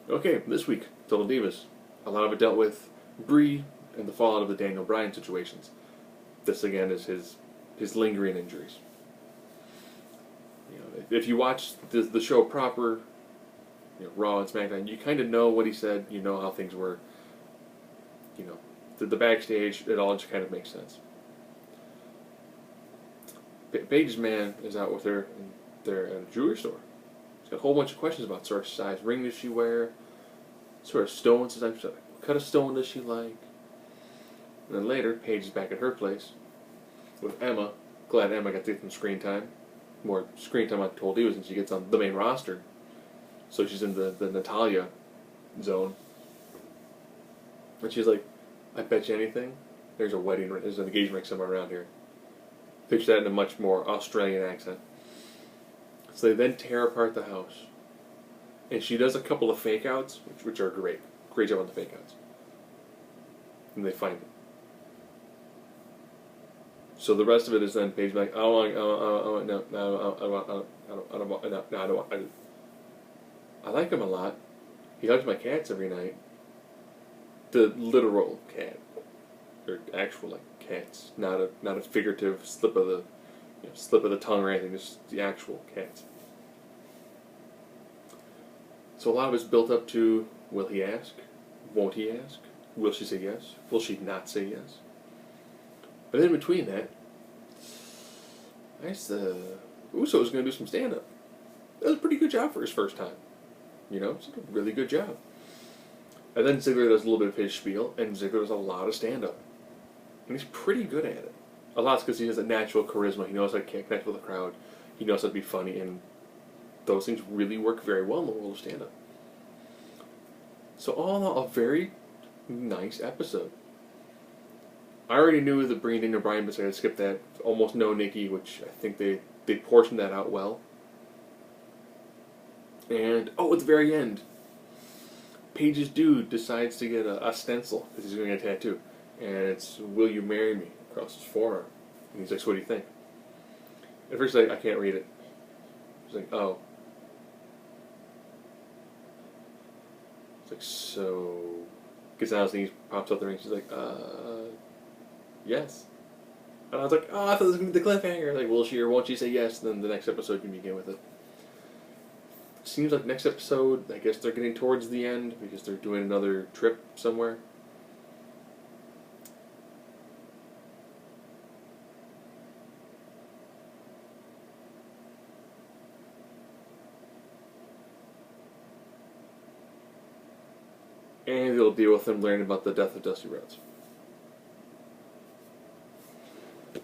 Okay, this week, Total Divas. A lot of it dealt with Bree and the fallout of the Daniel Bryan situations. This again is his lingering injuries. If you watch the show proper, Raw and SmackDown, you kind of know what he said. You know how things were. The backstage, it all just kind of makes sense. Paige's man is out with her, and they're at a jewelry store. He's got a whole bunch of questions about sort of size ring does she wear, sort of stones. What kind of stone does she like? And then later, Paige is back at her place with Emma. Glad Emma got to get some screen time. More screen time on Told Divas, and she gets on the main roster. So she's in the Natalia zone. And she's like, I bet you anything, there's a wedding, there's an engagement ring somewhere around here. Pitch that in a much more Australian accent. So they then tear apart the house. And she does a couple of fake outs, which are great. Great job on the fake outs. And they find it. So the rest of it is then Paige like, I like him a lot. He hugs my cats every night. The literal cat, or actual cats, not a figurative slip of the tongue or anything. Just the actual cats. So a lot of it's built up to: will he ask? Won't he ask? Will she say yes? Will she not say yes? But in between that, Uso was going to do some stand-up. That was a pretty good job for his first time. It's a really good job. And then Ziggler does a little bit of his spiel, and Ziggler does a lot of stand-up. And he's pretty good at it. A lot because he has a natural charisma. He knows how to connect with the crowd. He knows how to be funny, and those things really work very well in the world of stand-up. So all in all, a very nice episode. I already knew the Bree and Daniel Bryan, but I had to skip that. Almost no Nikki, which I think they portioned that out well. And, at the very end, Paige's dude decides to get a stencil, because he's going to get a tattoo. And it's, will you marry me, across his forearm. And he's like, so what do you think? At first, I can't read it. He's like, oh. It's like, so... Because now he pops up the ring, she's like, yes. And I was like, I thought this was going to be the cliffhanger. Like, will she or won't she say yes? And then the next episode can begin with it. Seems like next episode, I guess they're getting towards the end because they're doing another trip somewhere. And they'll deal with them learning about the death of Dusty Rhodes.